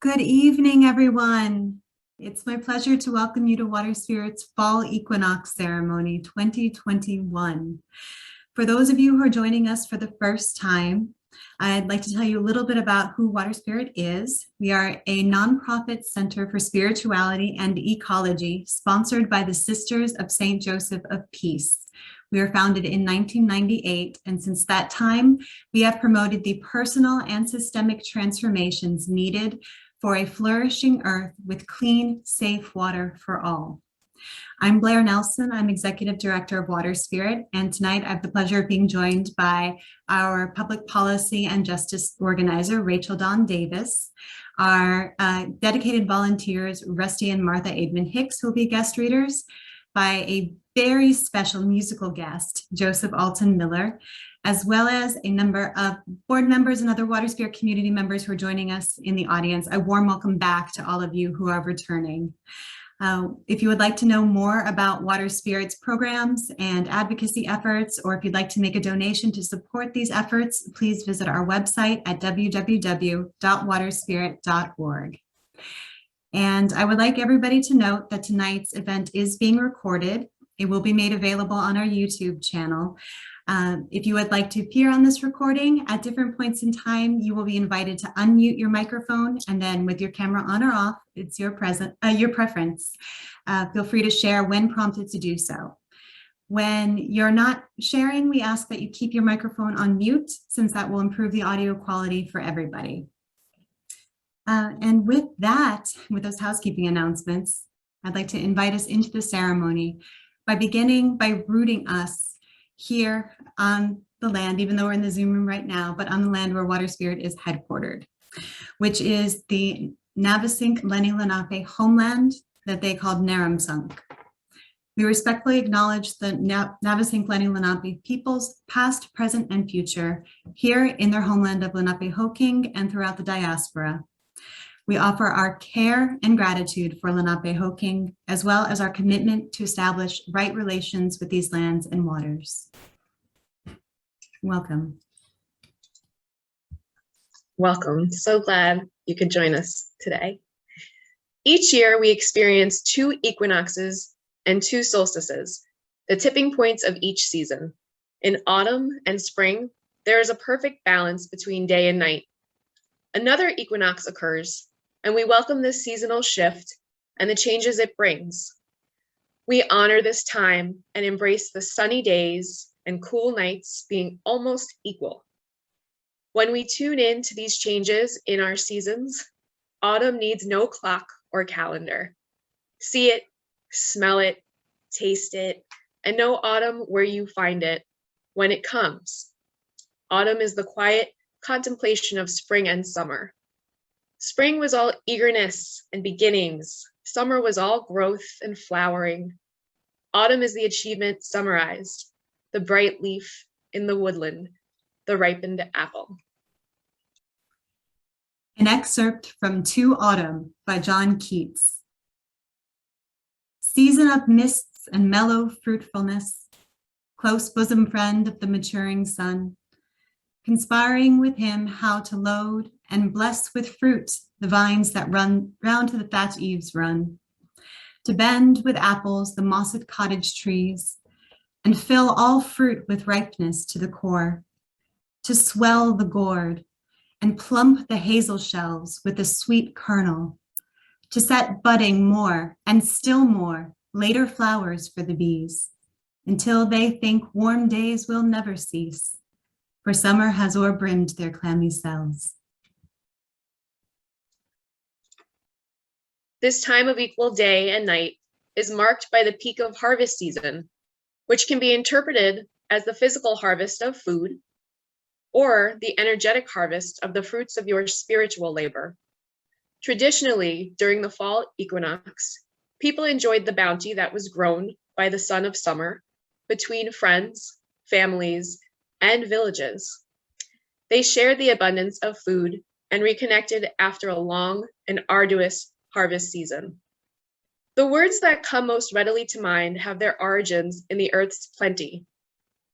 Good evening, everyone. It's my pleasure to welcome you to Waterspirit's Fall Equinox Ceremony 2021. For those of you who are joining us for the first time, I'd like to tell you a little bit about who Waterspirit is. We are a nonprofit center for spirituality and ecology, sponsored by the Sisters of St. Joseph of Peace. We were founded in 1998, and since that time, we have promoted the personal and systemic transformations needed for a flourishing earth with clean, safe water for all. I'm Blair Nelson. I'm Executive Director of Waterspirit, and tonight I have the pleasure of being joined by our Public Policy and Justice Organizer, Rachel Dawn Davis, our dedicated volunteers, Rusty and Martha Aidman Hicks, who will be guest readers, by a very special musical guest, Joseph Alton Miller, as well as a number of board members and other Waterspirit community members who are joining us in the audience. A warm welcome back to all of you who are returning. If you would like to know more about Waterspirit's programs and advocacy efforts, or if you'd like to make a donation to support these efforts, please visit our website at www.waterspirit.org. And I would like everybody to note that tonight's event is being recorded. It will be made available on our YouTube channel. If you would like to appear on this recording at different points in time, you will be invited to unmute your microphone, and then with your camera on or off, it's your preference. Feel free to share when prompted to do so. When you're not sharing, we ask that you keep your microphone on mute, since that will improve the audio quality for everybody. And with that, with those housekeeping announcements, I'd like to invite us into the ceremony by beginning by rooting us here on the land, even though we're in the Zoom room right now, but on the land where Waterspirit is headquartered, which is the Navasink Lenni Lenape homeland that they called Naramsunk. We respectfully acknowledge the Navasink Lenni Lenape peoples, past, present, and future, here in their homeland of Lenapehoking and throughout the diaspora. We offer our care and gratitude for Lenapehoking, as well as our commitment to establish right relations with these lands and waters. Welcome. Welcome. So glad you could join us today. Each year, we experience 2 equinoxes and 2 solstices, the tipping points of each season. In autumn and spring, there is a perfect balance between day and night. Another equinox occurs, and we welcome this seasonal shift and the changes it brings. We honor this time and embrace the sunny days and cool nights being almost equal. When we tune in to these changes in our seasons, autumn needs no clock or calendar. See it, smell it, taste it, and know autumn where you find it when it comes. Autumn is the quiet contemplation of spring and summer. Spring was all eagerness and beginnings. Summer was all growth and flowering. Autumn is the achievement summarized, the bright leaf in the woodland, the ripened apple. An excerpt from To Autumn by John Keats. Season of mists and mellow fruitfulness, close bosom friend of the maturing sun, conspiring with him how to load and bless with fruit the vines that run round to the thatch eaves run, to bend with apples the mossed cottage trees, and fill all fruit with ripeness to the core, to swell the gourd and plump the hazel shells with the sweet kernel, to set budding more and still more later flowers for the bees, until they think warm days will never cease, for summer has o'erbrimmed their clammy cells. This time of equal day and night is marked by the peak of harvest season, which can be interpreted as the physical harvest of food or the energetic harvest of the fruits of your spiritual labor. Traditionally, during the fall equinox, people enjoyed the bounty that was grown by the sun of summer between friends, families, and villages. They shared the abundance of food and reconnected after a long and arduous harvest season. The words that come most readily to mind have their origins in the earth's plenty.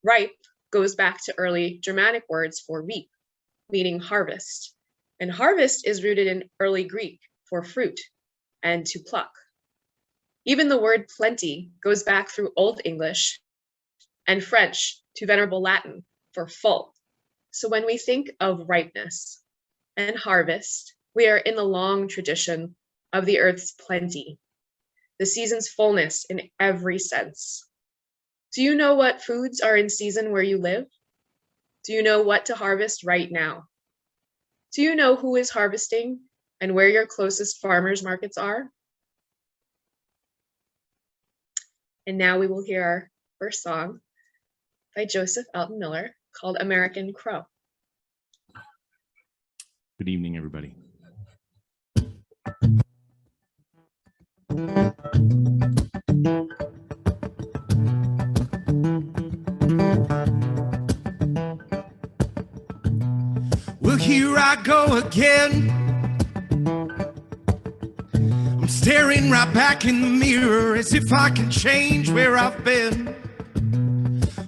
Ripe goes back to early Germanic words for reap, meaning harvest, And harvest is rooted in early Greek for fruit and to pluck. Even the word plenty goes back through Old English and French to Venerable Latin for full. So when we think of ripeness and harvest, we are in the long tradition of the earth's plenty, the season's fullness in every sense. Do you know what foods are in season where you live? Do you know what to harvest right now? Do you know who is harvesting and where your closest farmers markets are? And now we will hear our first song by Joseph Elton Miller called American Crow. Good evening, everybody. Well, here I go again. I'm staring right back in the mirror as if I can change where I've been.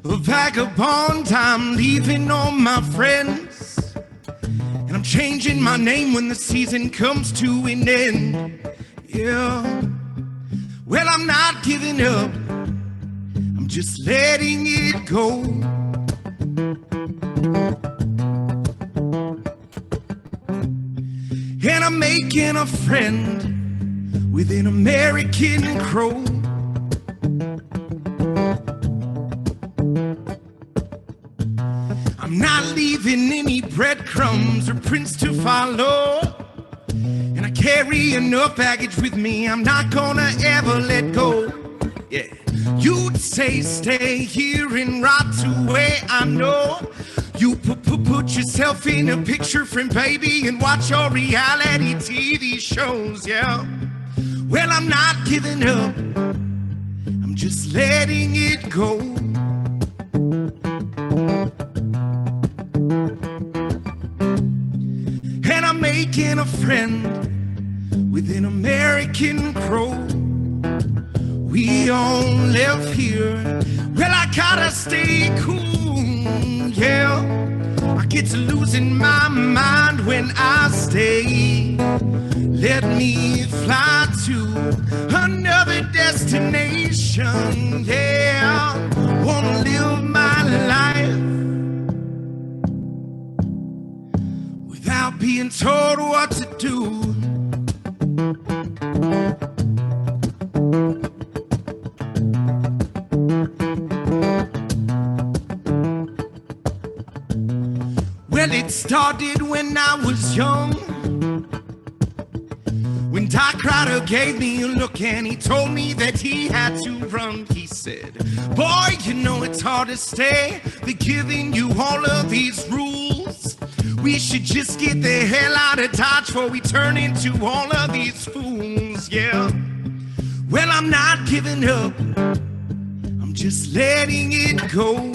A vagabond, I'm leaving all my friends, and I'm changing my name when the season comes to an end. Yeah, well, I'm not giving up, I'm just letting it go. And I'm making a friend with an American crow. I'm not leaving any breadcrumbs or prints to follow, and I carry enough baggage with me, I'm not gonna ever let go. Yeah, you'd say stay here and rot away, I know. You put yourself in a picture frame, baby, and watch your reality TV shows, yeah. Well, I'm not giving up, I'm just letting it go. And I'm making a friend with an American crow. We all live here, well, I gotta stay cool, yeah. I get to losing my mind when I stay. Let me fly to another destination, yeah. Wanna live my life without being told what to do. Well, it started when I was young, when Doc Ryder gave me a look and he told me that he had to run. He said, boy, you know it's hard to stay. They're giving you all of these rules. We should just get the hell out of Dodge before we turn into all of these fools, yeah. Well, I'm not giving up, I'm just letting it go.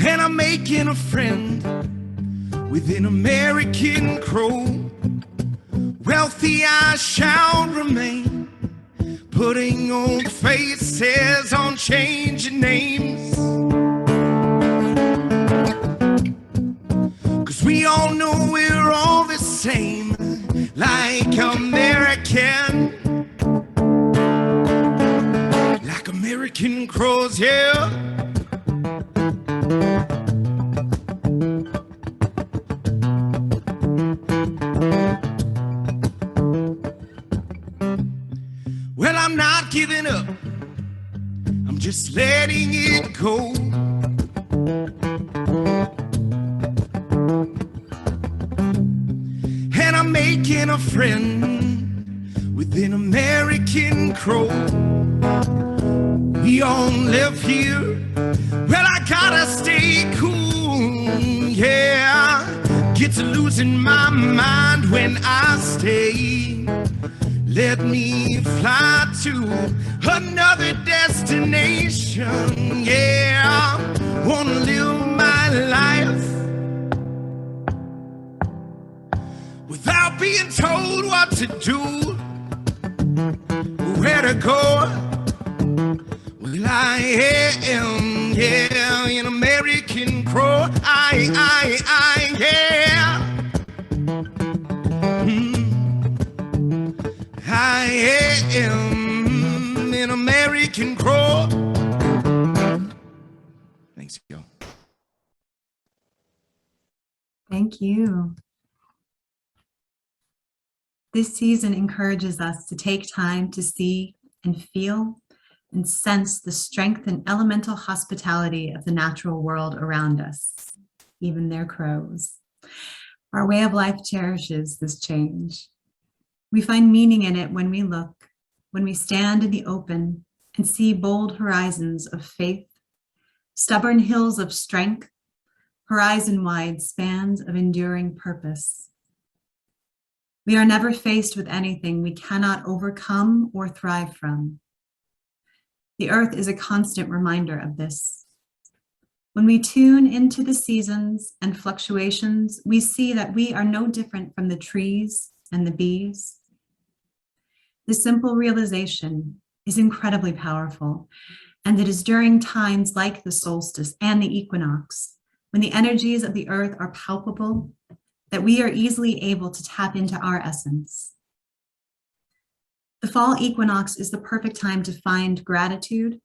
And I'm making a friend with an American crow. Wealthy I shall remain, putting old faces on changing names. 'Cause we all know we're all the same, like American, like American crows, yeah. Well, I'm not giving up, I'm just letting it go. And I'm making a friend with an American crow. We all live here, well, I gotta stay cool, yeah. Get to losing my mind when I stay. Let me fly to another destination, yeah. Wanna live my life without being told what to do, where to go. Well, I am, yeah, an American crow. Yeah. I am an American crow. Thanks, y'all. Thank you. This season encourages us to take time to see and feel and sense the strength and elemental hospitality of the natural world around us, even their crows. Our way of life cherishes this change. We find meaning in it when we look, when we stand in the open and see bold horizons of faith, stubborn hills of strength, horizon-wide spans of enduring purpose. We are never faced with anything we cannot overcome or thrive from. The earth is a constant reminder of this. When we tune into the seasons and fluctuations, we see that we are no different from the trees and the bees. This simple realization is incredibly powerful, and it is during times like the solstice and the equinox, when the energies of the earth are palpable, that we are easily able to tap into our essence. The fall equinox is the perfect time to find gratitude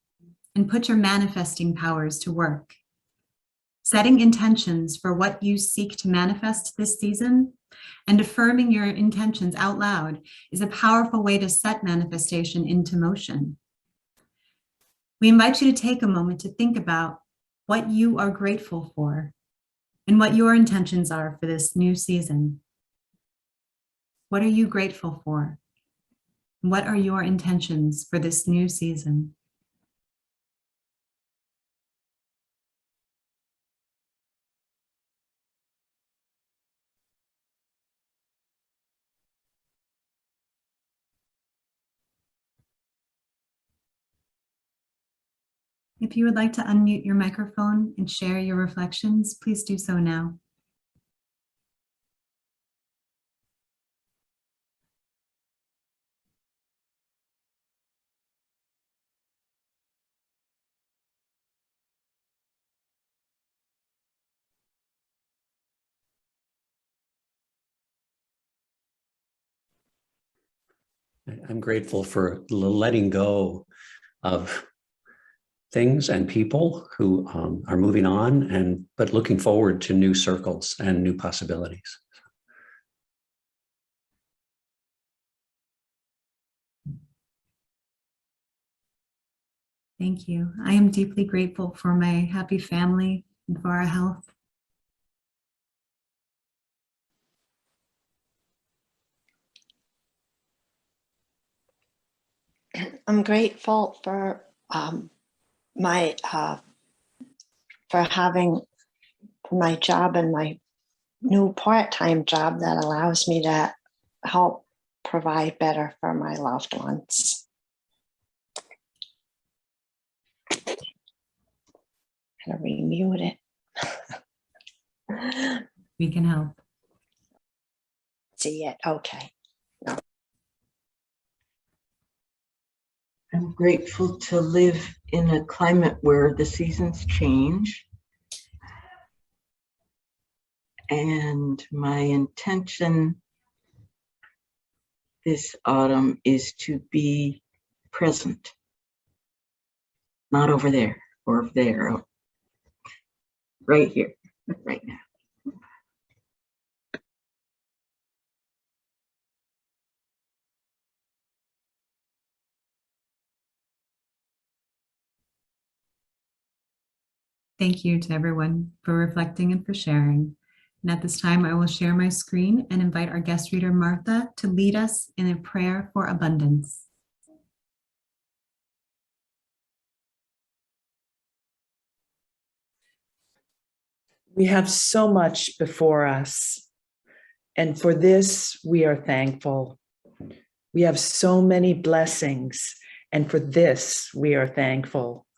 and put your manifesting powers to work. Setting intentions for what you seek to manifest this season and affirming your intentions out loud is a powerful way to set manifestation into motion. We invite you to take a moment to think about what you are grateful for and what your intentions are for this new season. What are you grateful for? What are your intentions for this new season? If you would like to unmute your microphone and share your reflections, please do so now. I'm grateful for letting go of things and people who are moving on, but looking forward to new circles and new possibilities. Thank you. I am deeply grateful for my happy family and for our health. I'm grateful for having my job and my new part-time job that allows me to help provide better for my loved ones. How to remute it. We can help. See it? Okay. No. I'm grateful to live in a climate where the seasons change. And my intention this autumn is to be present, not over there or there, right here, right now. Thank you to everyone for reflecting and for sharing. And at this time, I will share my screen and invite our guest reader, Martha, to lead us in a prayer for abundance. We have so much before us, and for this, we are thankful. We have so many blessings, and for this, we are thankful.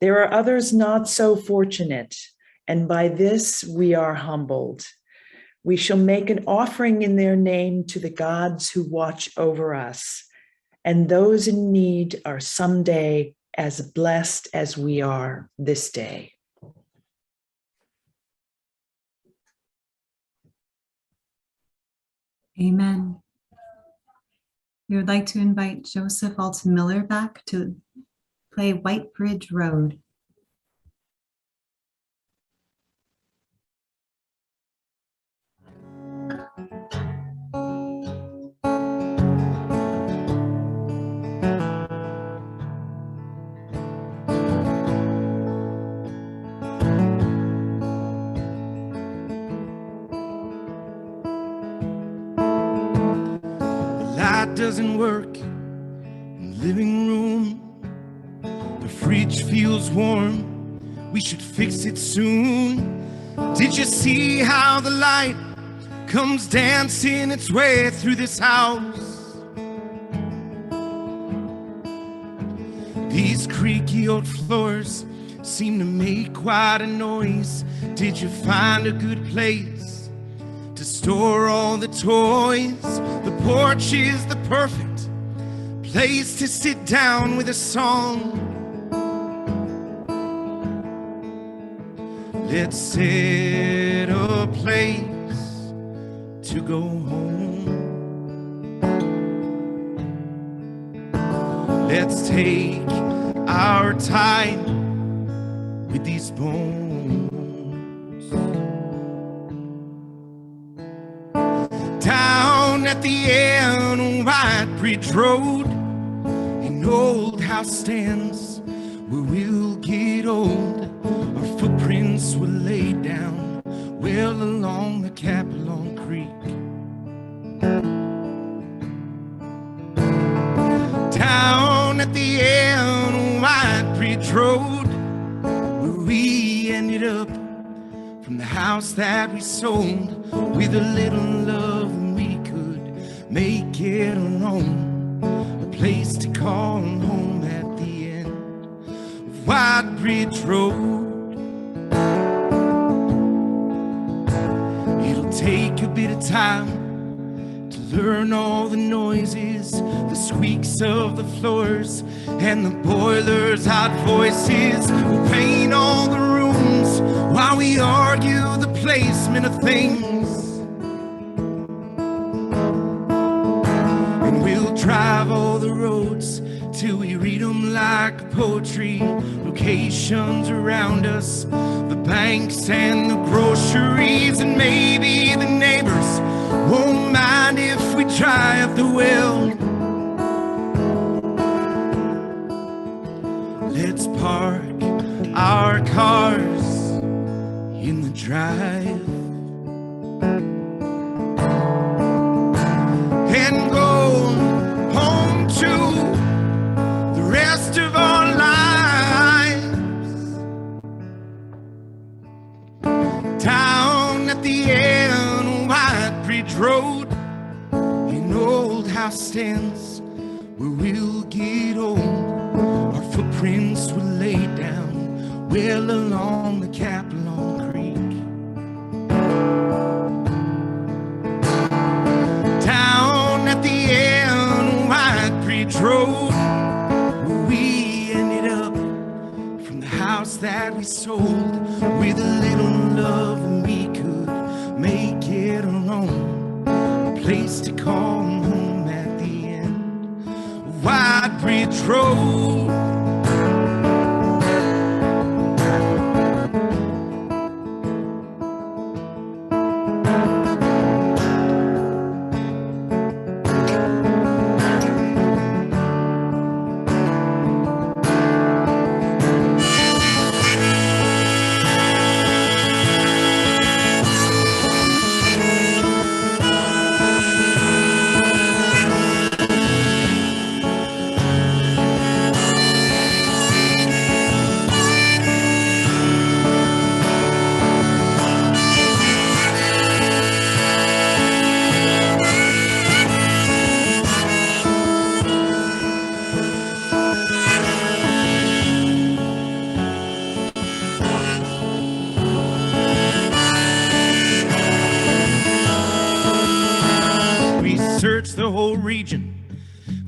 There are others not so fortunate, and by this, we are humbled. We shall make an offering in their name to the gods who watch over us, and those in need are someday as blessed as we are this day. Amen. We would like to invite Joseph Alton Miller back to play White Bridge Road. Light doesn't work in the living room. The fridge feels warm. We should fix it soon. Did you see how the light comes dancing its way through this house? These creaky old floors seem to make quite a noise. Did you find a good place to store all the toys? The porch is the perfect place to sit down with a song. Let's set a place to go home. Let's take our time with these bones. Down at the end of White Bridge Road, an old house stands where we'll get old. Our footprints were laid down well along the Capelon Creek. Down at the end of White Bridge Road, where we ended up from the house that we sold. With a little love we could make it our own, a place to call home at the end of White Bridge Road. It'll take a bit of time to learn all the noises, the squeaks of the floors and the boiler's hot voices. We'll paint all the rooms while we argue the placement of things. And we'll drive all the roads till we read them like poetry. Locations around us, the banks and the groceries, and maybe the neighbors won't mind if we dry up the well. Let's park our cars in the drive and go home to the rest of our lives. Down at the end of White Bridge Road, an old house stands where we'll get old. Our footprints were laid down well along the Capelon Creek. Down at the end of White Bridge Road, where we ended up from the house that we sold. With a little love we could make it our own, a place to call home at the end of White Bridge Road. Search the whole region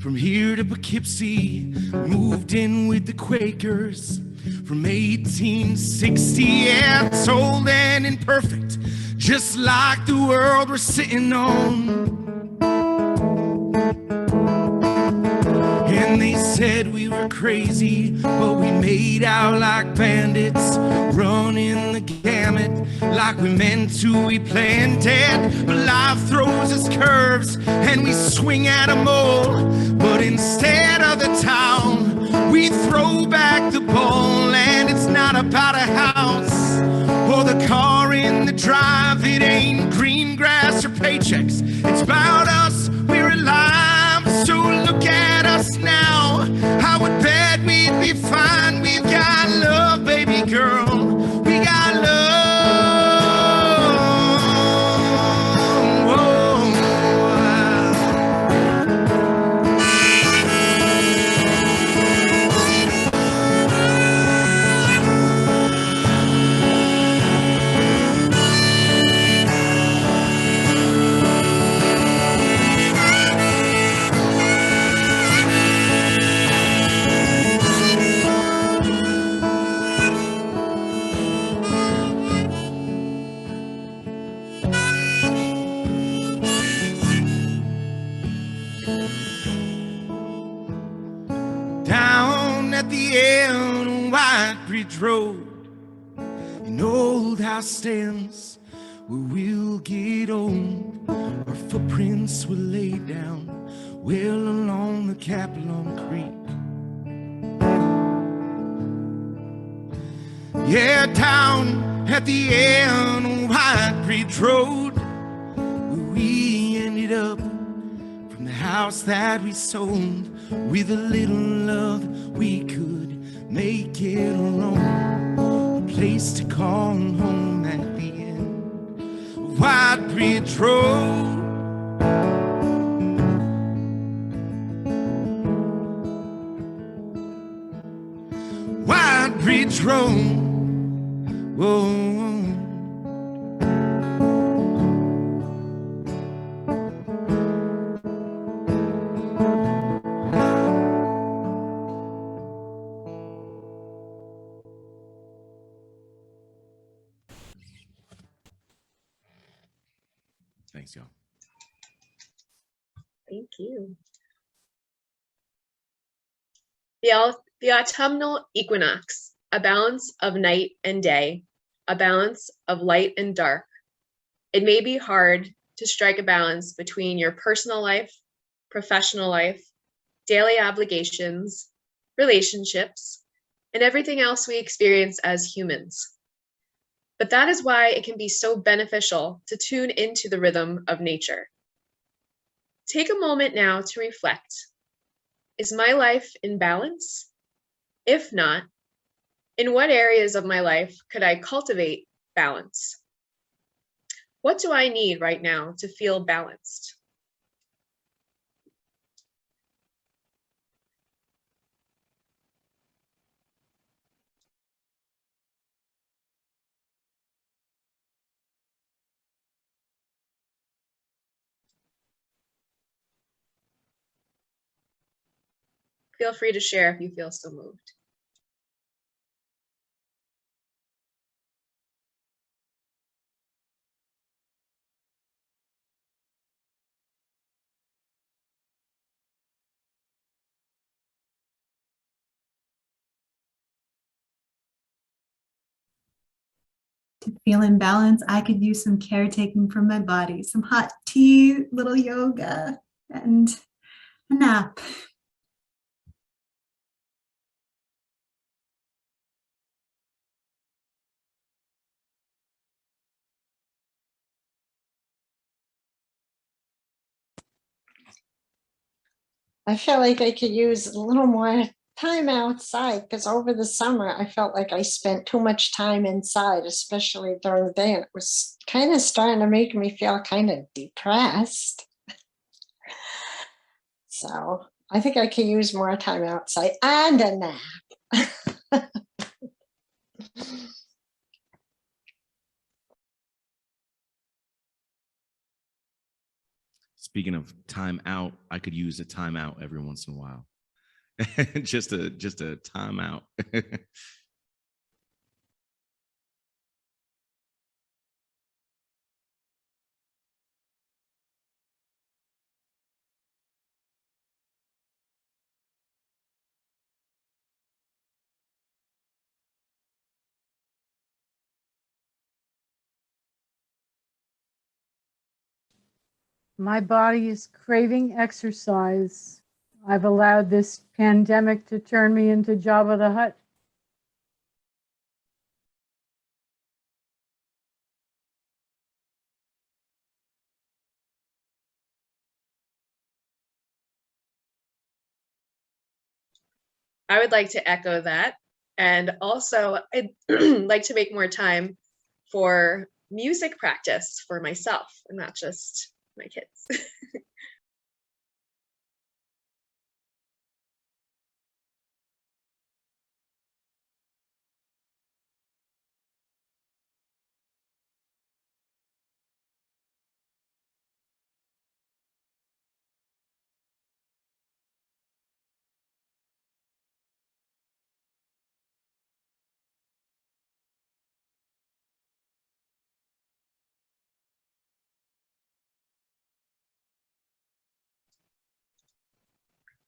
From here to Poughkeepsie, moved in with the Quakers. From 1860, yeah, it's old and imperfect, just like the world we're sitting on. And they said we were crazy, but we made out like bandits, running the gamut like we meant to. We planned dead, but life throws us curves and we swing at them all. But instead of the town, we throw back the ball. And it's not about a house or the car in the drive. It ain't green grass or paychecks. It's about us, we're alive. So look at us now. I would bet we'd be fine. We've got love, baby girl. We got love. Down at the end of White Bridge Road, an old house stands where we'll get old. Our footprints were laid down well along the Capelon Creek. Yeah, down at the end of White Bridge Road, where we ended up, from the house that we sold, with a little love we could make it alone. A place to call home at the end of White Bridge Road. White Bridge Road. Whoa. Thanks, y'all. Thank you. The autumnal equinox, a balance of night and day, a balance of light and dark. It may be hard to strike a balance between your personal life, professional life, daily obligations, relationships, and everything else we experience as humans. But that is why it can be so beneficial to tune into the rhythm of nature. Take a moment now to reflect. Is my life in balance? If not, in what areas of my life could I cultivate balance? What do I need right now to feel balanced? Feel free to share if you feel so moved. To feel in balance, I could use some caretaking from my body, some hot tea, little yoga, and a nap. I feel like I could use a little more time outside because over the summer I felt like I spent too much time inside, especially during the day, and it was kind of starting to make me feel kind of depressed. So I think I could use more time outside and a nap. speaking of time out, I could use a time out every once in a while. just a time out. My body is craving exercise. I've allowed this pandemic to turn me into Jabba the Hutt. I would like to echo that. And also, I'd like to make more time for music practice for myself and not just my kids.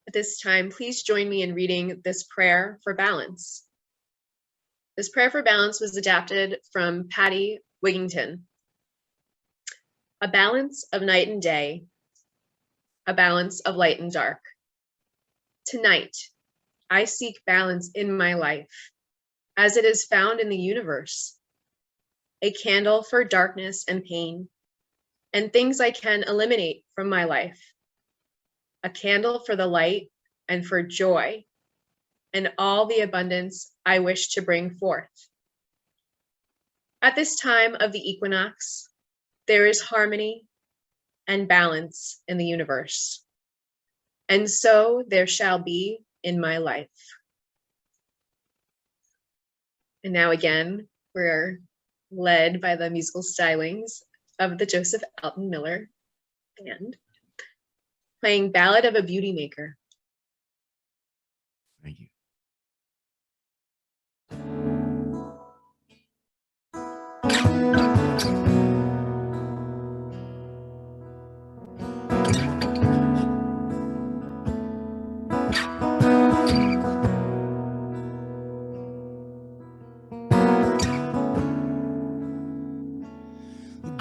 At this time, please join me in reading this prayer for balance. This prayer for balance was adapted from Patty Wigington. A balance of night and day, a balance of light and dark. Tonight, I seek balance in my life, as it is found in the universe, a candle for darkness and pain, and things I can eliminate from my life, a candle for the light and for joy, and all the abundance I wish to bring forth. At this time of the equinox, there is harmony and balance in the universe, and so there shall be in my life. And now again, we're led by the musical stylings of the Joseph Alton Miller Band, playing Ballad of a Beauty Maker. Thank you.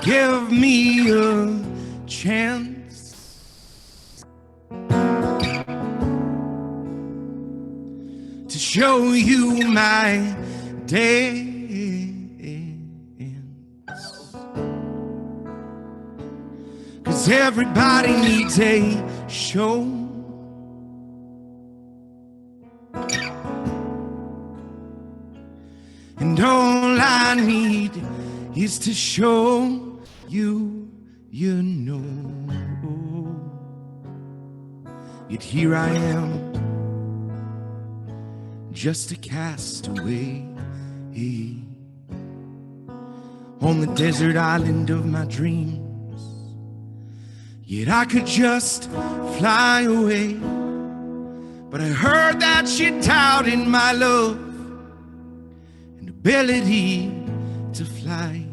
Give me a chance to show you my dance, 'cause everybody needs a show. And all I need is to show you, you know. Yet here I am, just a castaway on the desert island of my dreams. Yet I could just fly away, but I heard that you doubted my love and ability to fly.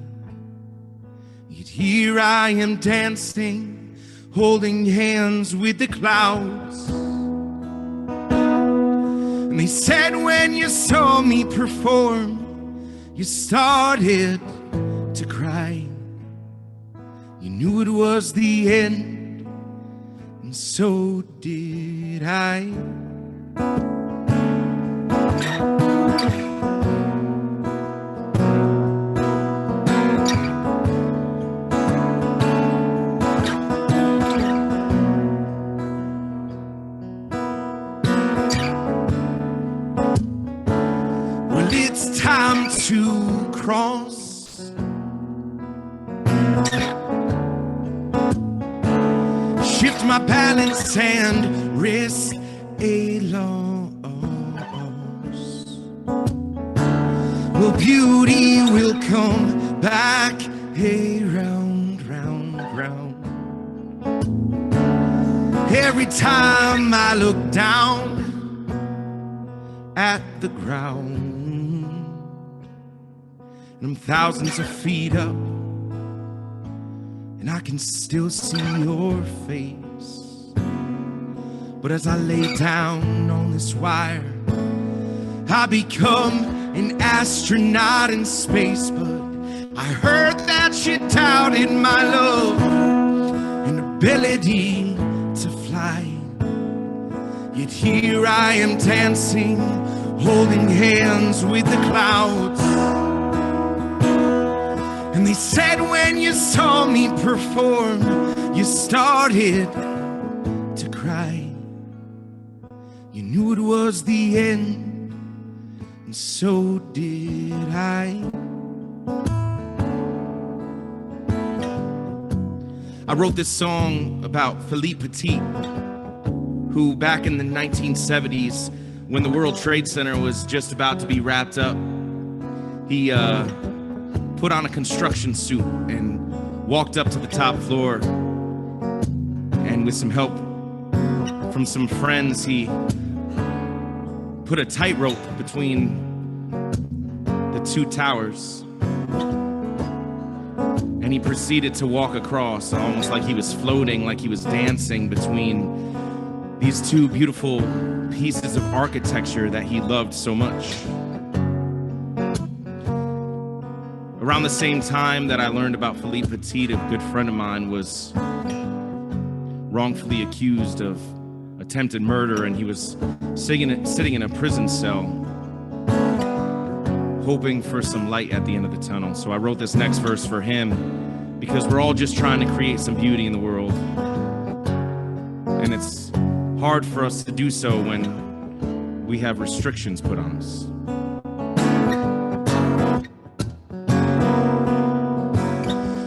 Yet here I am dancing, holding hands with the clouds. And they said when you saw me perform, you started to cry. You knew it was the end, and so did I. Time to cross, shift my balance and risk a loss. Well, beauty will come back around, round, round. every time I look down at the ground, and I'm thousands of feet up, and I can still see your face. But as I lay down on this wire, I become an astronaut in space. But I heard that you doubted my love and ability to fly. Yet here I am dancing, holding hands with the clouds. And they said when you saw me perform, you started to cry. You knew it was the end, and so did I. I wrote this song about Philippe Petit, who back in the 1970s, when the World Trade Center was just about to be wrapped up, he put on a construction suit and walked up to the top floor, and with some help from some friends, he put a tightrope between the two towers, and he proceeded to walk across, almost like he was floating, like he was dancing between these two beautiful pieces of architecture that he loved so much. Around the same time that I learned about Philippe Petit, a good friend of mine was wrongfully accused of attempted murder, and he was sitting in a prison cell, hoping for some light at the end of the tunnel. So I wrote this next verse for him, because we're all just trying to create some beauty in the world. And it's hard for us to do so when we have restrictions put on us.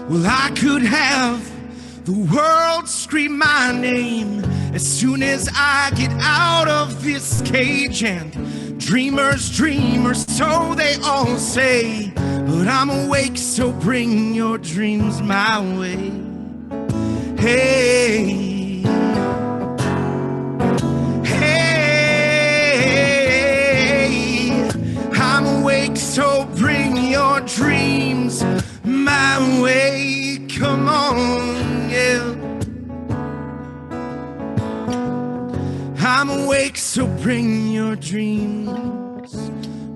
Well, I could have the world scream my name as soon as I get out of this cage, and dreamers, dreamers, so they all say, but I'm awake, so bring your dreams my way. Hey, hey, I'm awake, so bring your dreams my way. Come on, yeah. I'm awake, so bring your dreams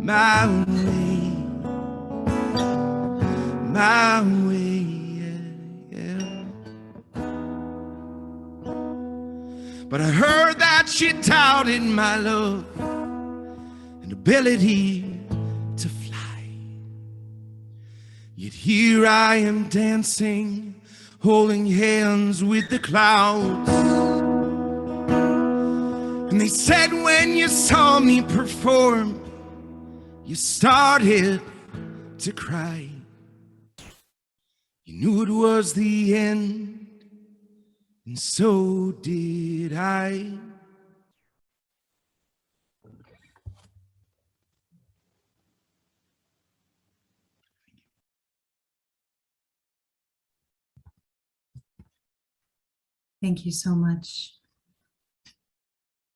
my way. My way, yeah, yeah. But I heard that you doubted my love and ability to fly. Yet here I am dancing, holding hands with the clouds. And they said when you saw me perform, you started to cry. You knew it was the end, and so did I. Thank you so much.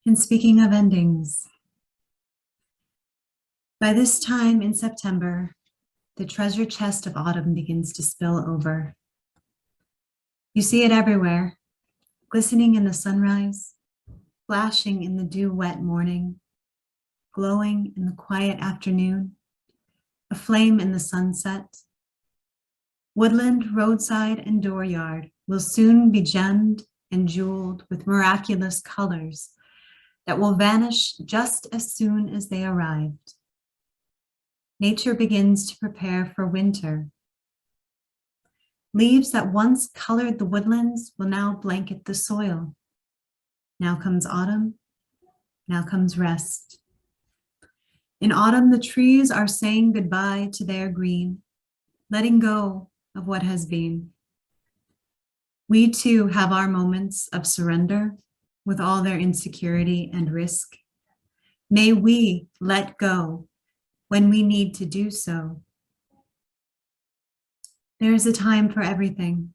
And speaking of endings, by this time in September, the treasure chest of autumn begins to spill over. You see it everywhere, glistening in the sunrise, flashing in the dew-wet morning, glowing in the quiet afternoon, aflame in the sunset. Woodland, roadside, and dooryard will soon be gemmed and jeweled with miraculous colors that will vanish just as soon as they arrived. Nature begins to prepare for winter. Leaves that once colored the woodlands will now blanket the soil. Now comes autumn, now comes rest. In autumn, the trees are saying goodbye to their green, letting go of what has been. We too have our moments of surrender with all their insecurity and risk. May we let go when we need to do so. There is a time for everything.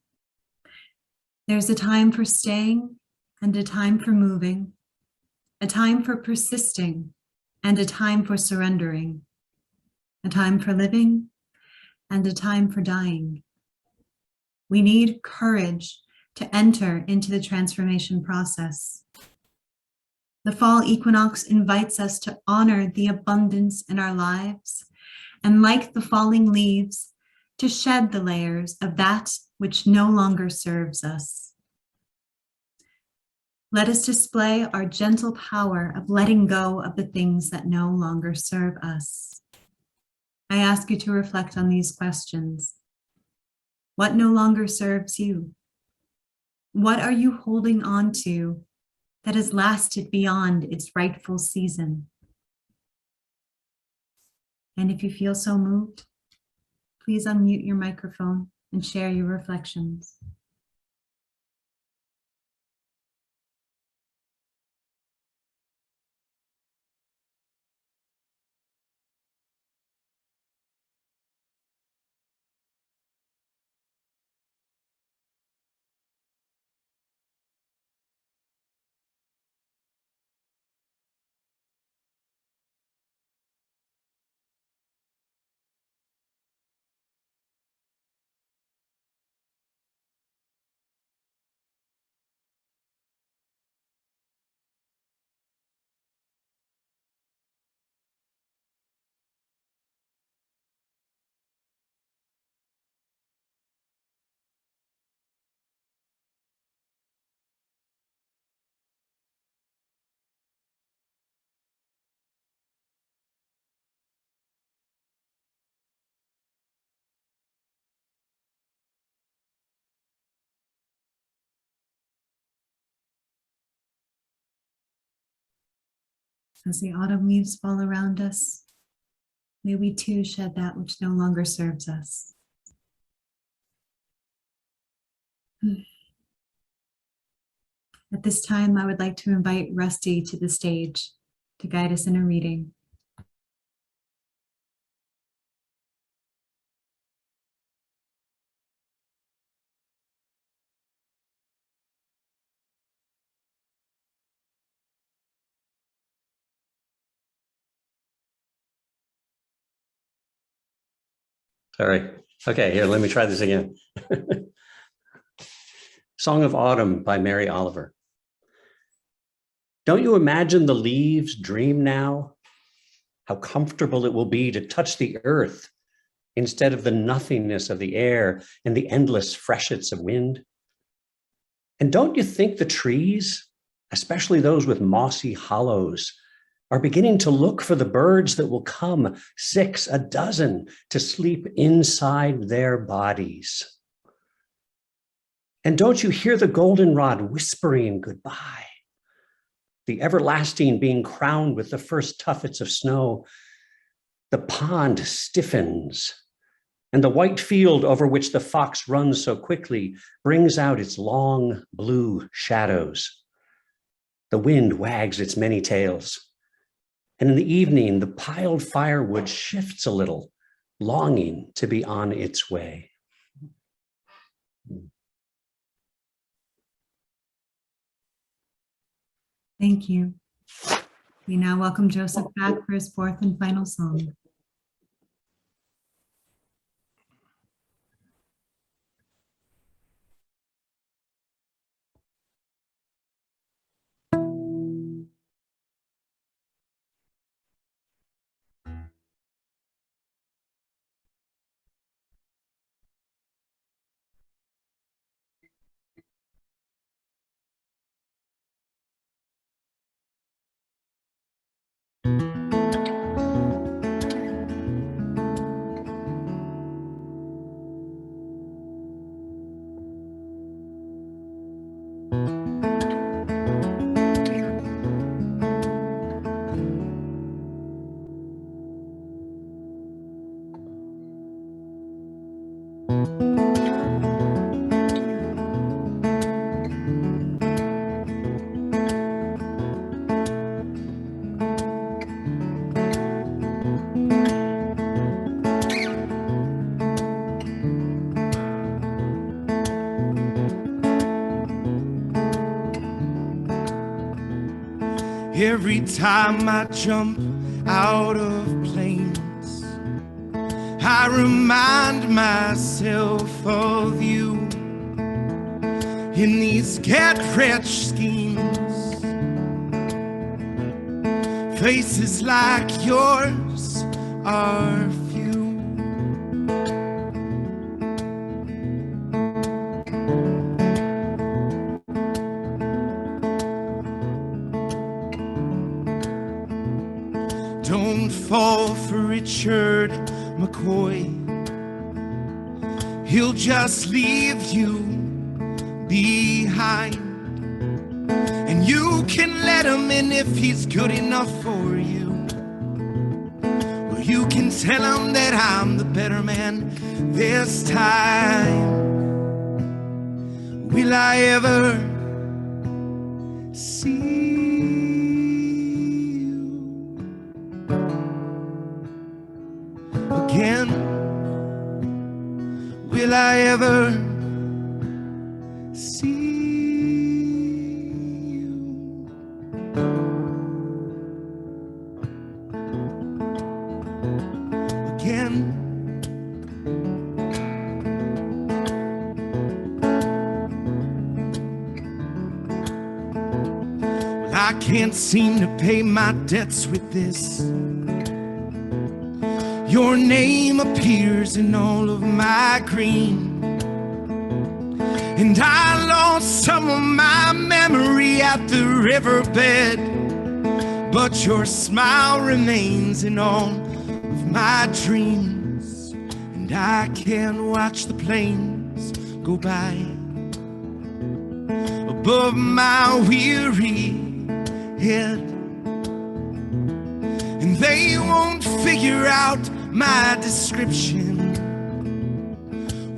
There's a time for staying and a time for moving, a time for persisting, and a time for surrendering, a time for living, and a time for dying. We need courage to enter into the transformation process. The fall equinox invites us to honor the abundance in our lives, and like the falling leaves, to shed the layers of that which no longer serves us. Let us display our gentle power of letting go of the things that no longer serve us. I ask you to reflect on these questions. What no longer serves you? What are you holding on to that has lasted beyond its rightful season? And if you feel so moved, please unmute your microphone and share your reflections. As the autumn leaves fall around us, may we too shed that which no longer serves us. At this time, I would like to invite Rusty to the stage to guide us in a reading. Sorry. Okay, here, let me try this again. Song of Autumn by Mary Oliver. Don't you imagine the leaves dream now? How comfortable it will be to touch the earth instead of the nothingness of the air and the endless freshets of wind. And don't you think the trees, especially those with mossy hollows, are beginning to look for the birds that will come, 6 a dozen, to sleep inside their bodies? And don't you hear the goldenrod whispering goodbye? The everlasting being crowned with the first tuffets of snow. The pond stiffens, and the white field over which the fox runs so quickly brings out its long blue shadows. The wind wags its many tails. And in the evening, the piled firewood shifts a little, longing to be on its way. Thank you. We now welcome Joseph back for his fourth and final song. Every time I jump out of planes, I remind myself of you in these get-rich schemes. Faces like yours are few. Don't fall for Richard McCoy. He'll just leave you behind, and you can let him in if he's good enough for you. Well, you can tell him that I'm the better man this time. Will I ever see you again? Will I ever see you again? Well, I can't seem to pay my debts with this. Your name appears in all of my green, and I lost some of my memory at the riverbed, but your smile remains in all of my dreams, and I can watch the planes go by above my weary head, and they won't figure out my description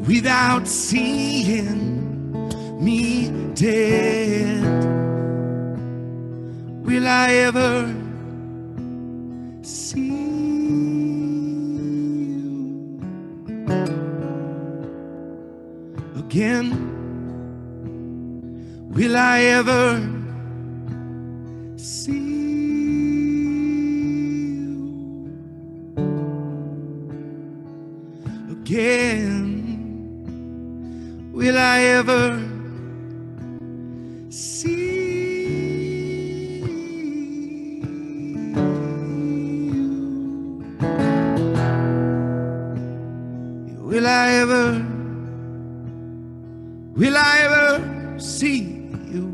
without seeing me dead. Will I ever see you again? Will I ever see you again? Will I ever see you? Will I ever see you?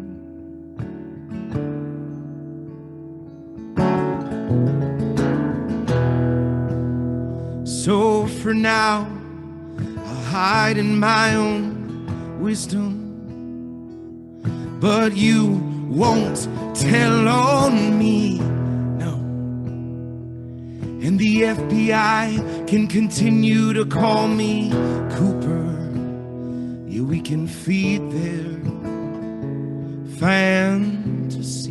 So for now, I'll hide in my own wisdom, but you won't tell on me, no. And the FBI can continue to call me Cooper. Yeah, we can feed their fantasies.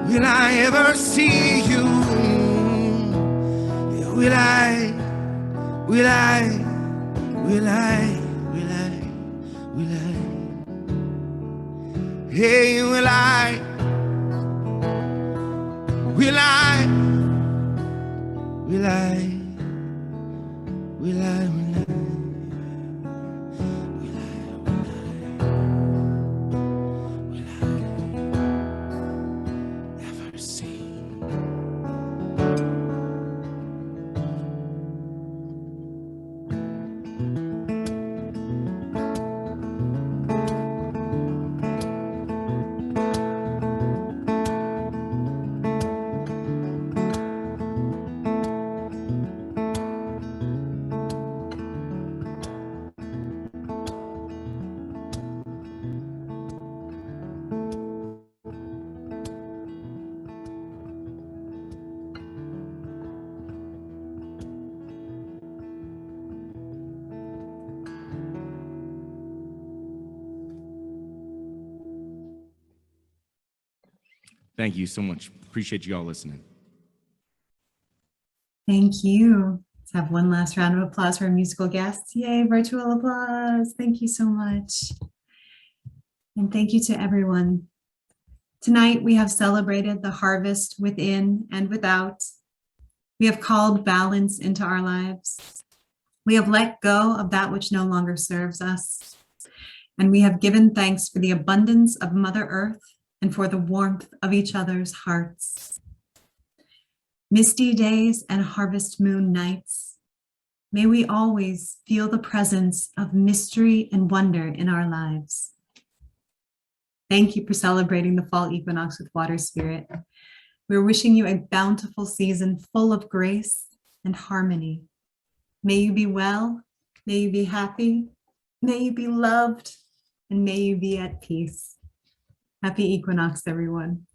Will I ever see you? Will I? Will I? Will I? Will I? Will I? Hey, will I? Will I? Will I? Will I? Will I? Thank you so much. Appreciate you all listening. Thank you. Let's have one last round of applause for our musical guests. Yay, virtual applause. Thank you so much. And thank you to everyone. Tonight, we have celebrated the harvest within and without. We have called balance into our lives. We have let go of that which no longer serves us. And we have given thanks for the abundance of Mother Earth and for the warmth of each other's hearts. Misty days and harvest moon nights, may we always feel the presence of mystery and wonder in our lives. Thank you for celebrating the fall equinox with Waterspirit. We're wishing you a bountiful season full of grace and harmony. May you be well, may you be happy, may you be loved, and may you be at peace. Happy equinox, everyone.